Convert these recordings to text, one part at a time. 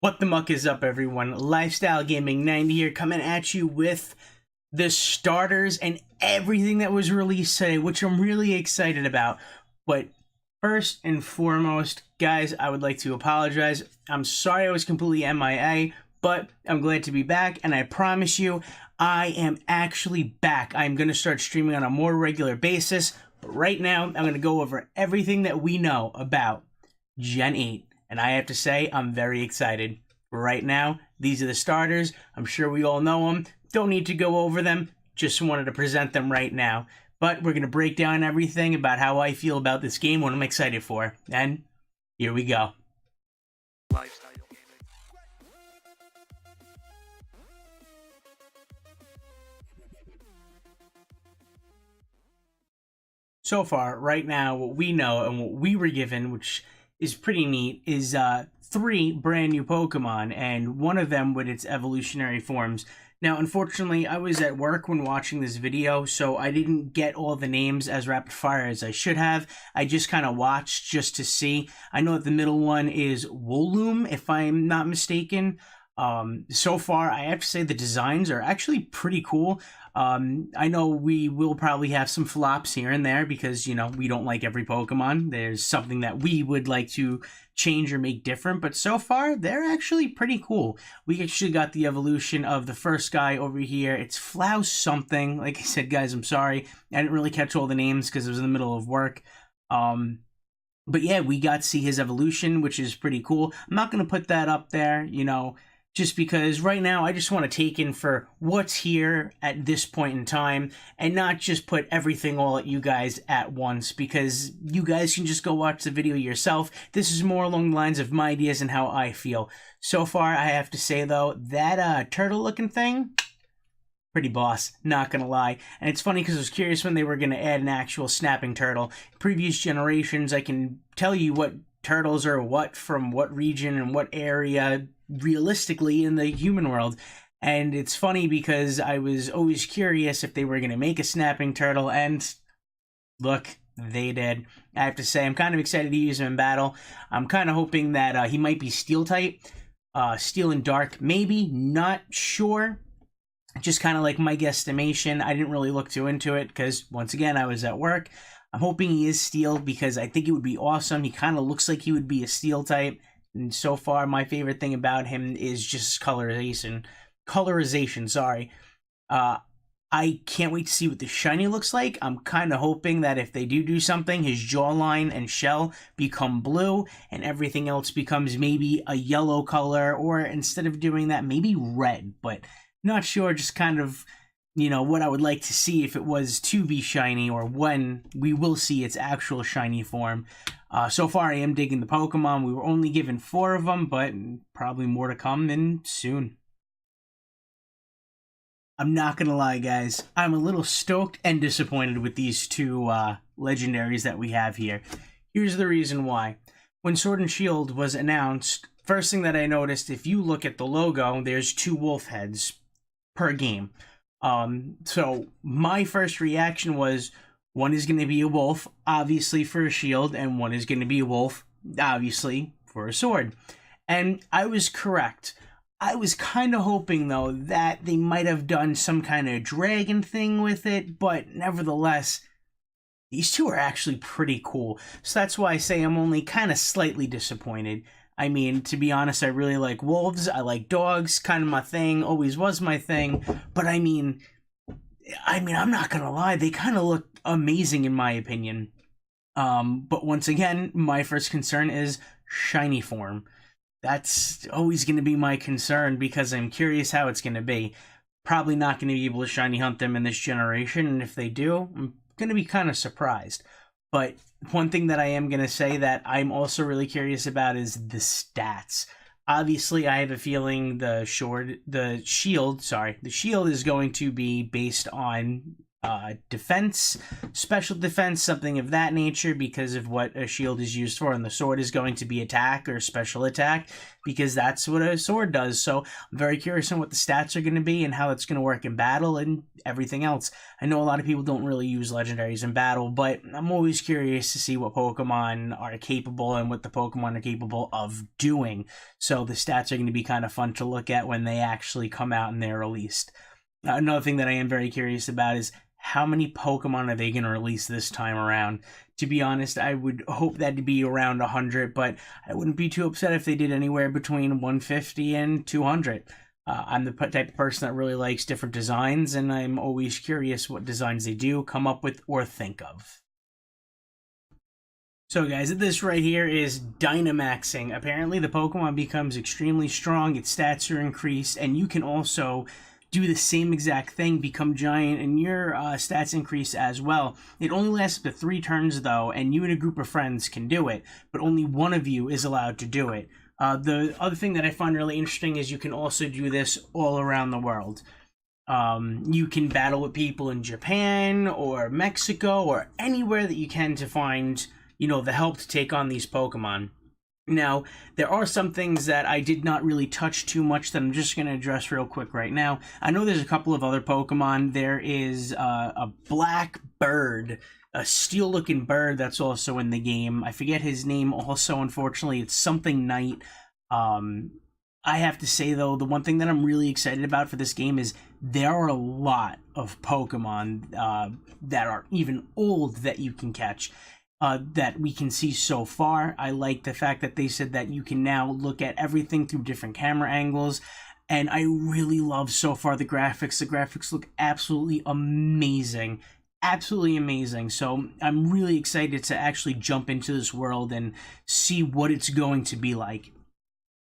What the muck is up, everyone? Lifestyle Gaming 90 here, coming at you with the starters and everything that was released today, which I'm really excited about. But first and foremost, guys, I would like to apologize. I'm sorry I was completely MIA, but I'm glad to be back, and I promise you, I am actually back. I'm going to start streaming on a more regular basis, but right now, I'm going to go over everything that we know about Gen 8. And I have to say, I'm very excited. Right now, these are the starters. I'm sure we all know them. Don't need to go over them. Just wanted to present them right now. But we're going to break down everything about how I feel about this game, what I'm excited for. And here we go. Lifestyle gaming. So far, right now, what we know and what we were given, which is pretty neat, is 3 brand new Pokemon, and one of them with its evolutionary forms. Now, unfortunately, I was at work when watching this video, so I didn't get all the names as rapid fire as I should have. I just kind of watched just to see. I know that the middle one is Wooloo, if I'm not mistaken. So far, I have to say the designs are actually pretty cool. I know we will probably have some flops here and there because, you know, we don't like every Pokemon. There's something that we would like to change or make different, but so far, they're actually pretty cool. We actually got the evolution of the first guy over here. It's Flouse something. Like I said, guys, I'm sorry. I didn't really catch all the names because it was in the middle of work. But yeah, we got to see his evolution, which is pretty cool. I'm not going to put that up there, you know, just because right now I just want to take in for what's here at this point in time and not just put everything all at you guys at once, because you guys can just go watch the video yourself. This is more along the lines of my ideas and how I feel. So far, I have to say, though, that turtle-looking thing, pretty boss, not gonna lie. And it's funny because I was curious when they were going to add an actual snapping turtle. Previous generations, I can tell you what turtles are what from what region and what area realistically in the human world. And it's funny because I was always curious if they were going to make a snapping turtle, and look, they did. I have to say, I'm kind of excited to use him in battle. I'm kind of hoping that he might be steel type, steel and dark, maybe, not sure. Just kind of like my guesstimation. I didn't really look too into it because, once again, I was at work. I'm hoping he is steel because I think it would be awesome. He kind of looks like he would be a steel type. And so far, my favorite thing about him is just colorization, sorry. I can't wait to see what the shiny looks like. I'm kind of hoping that if they do something, his jawline and shell become blue and everything else becomes maybe a yellow color, or instead of doing that, maybe red. But not sure, just kind of, you know, what I would like to see if it was to be shiny, or when we will see its actual shiny form. So far, I am digging the Pokemon. We were only given 4 of them, but probably more to come in soon. I'm not gonna lie, guys. I'm a little stoked and disappointed with these 2 legendaries that we have here. Here's the reason why. When Sword and Shield was announced, first thing that I noticed, if you look at the logo, there's 2 wolf heads per game. So my first reaction was, one is going to be a wolf, obviously for a shield, and one is going to be a wolf, obviously for a sword. And I was correct. I was kind of hoping, though, that they might have done some kind of dragon thing with it, but nevertheless, these 2 are actually pretty cool. So that's why I say I'm only kind of slightly disappointed. I mean, to be honest, I really like wolves. I like dogs, kind of my thing, always was my thing. But I mean, I'm not gonna lie, they kind of look amazing in my opinion. But once again, my first concern is shiny form. That's always going to be my concern because I'm curious how it's going to be. Probably not going to be able to shiny hunt them in this generation, and if they do, I'm going to be kind of surprised. But one thing that I am going to say that I'm also really curious about is the stats. Obviously, I have a feeling the shield is going to be based on defense, special defense, something of that nature, because of what a shield is used for, and the sword is going to be attack or special attack, because that's what a sword does. So I'm very curious on what the stats are going to be and how it's going to work in battle and everything else. I know a lot of people don't really use legendaries in battle, but I'm always curious to see what Pokemon are capable and what the Pokemon are capable of doing. So the stats are going to be kind of fun to look at when they actually come out and they're released. Another thing that I am very curious about is how many Pokemon are they going to release this time around? To be honest, I would hope that to be around 100, but I wouldn't be too upset if they did anywhere between 150 and 200. I'm the type of person that really likes different designs, and I'm always curious what designs they do come up with or think of. So guys, this right here is Dynamaxing. Apparently the Pokemon becomes extremely strong, its stats are increased, and you can also do the same exact thing, become giant, and your stats increase as well. It only lasts up to 3 turns though, and you and a group of friends can do it, but only one of you is allowed to do it. The other thing that I find really interesting is you can also do this all around the world. You can battle with people in Japan or Mexico or anywhere that you can to find, the help to take on these Pokemon. Now, there are some things that I did not really touch too much that I'm just going to address real quick right now. I know there's a couple of other Pokemon. There is a black bird, a steel-looking bird that's also in the game. I forget his name also, unfortunately. It's something Knight. I have to say, though, the one thing that I'm really excited about for this game is there are a lot of Pokemon that are even old that you can catch. That we can see so far. I like the fact that they said that you can now look at everything through different camera angles, and I really love so far the graphics. The graphics look absolutely amazing. Absolutely amazing. So I'm really excited to actually jump into this world and see what it's going to be like.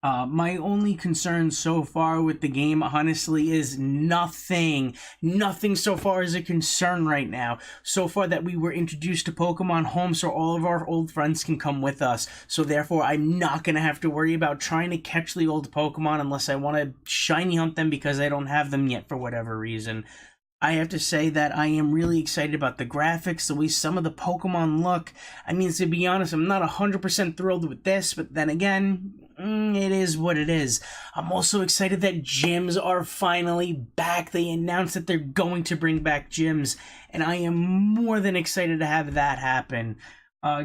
My only concern so far with the game, honestly, is nothing. Nothing so far is a concern right now. So far that we were introduced to Pokemon Home so all of our old friends can come with us. So therefore, I'm not going to have to worry about trying to catch the old Pokemon unless I want to shiny hunt them because I don't have them yet for whatever reason. I have to say that I am really excited about the graphics, the way some of the Pokemon look. I mean, to be honest, I'm not 100% thrilled with this, but then again, it is what it is. I'm also excited that gyms are finally back. They announced that they're going to bring back gyms, and I am more than excited to have that happen.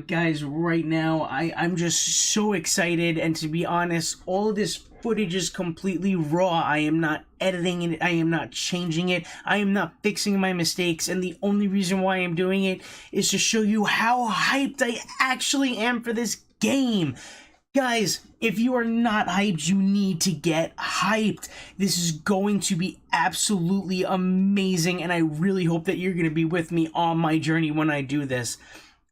Guys, right now, I'm just so excited, and to be honest, all of this footage is completely raw. I am not editing it, I am not changing it, I am not fixing my mistakes, and the only reason why I'm doing it is to show you how hyped I actually am for this game. Guys, if you are not hyped, you need to get hyped. This is going to be absolutely amazing, and I really hope that you're going to be with me on my journey when I do this.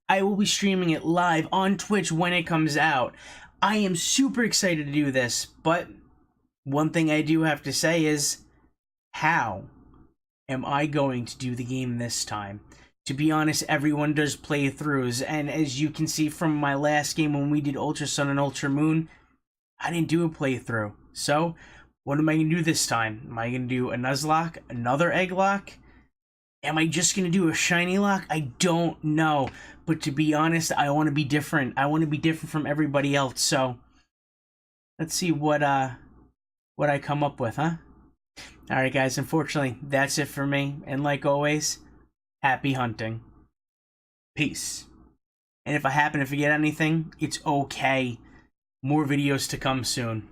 I will be streaming it live on Twitch when it comes out. I am super excited to do this, but one thing I do have to say is, how am I going to do the game this time? To be honest, everyone does playthroughs, and as you can see from my last game when we did Ultra Sun and Ultra Moon, I didn't do a playthrough. So, what am I going to do this time? Am I going to do a Nuzlocke, another Egglock? Am I just going to do a Shiny Lock? I don't know. But to be honest, I want to be different. I want to be different from everybody else. So, let's see what I come up with, huh? Alright guys, unfortunately, that's it for me. And like always, happy hunting. Peace. And if I happen to forget anything, it's okay. More videos to come soon.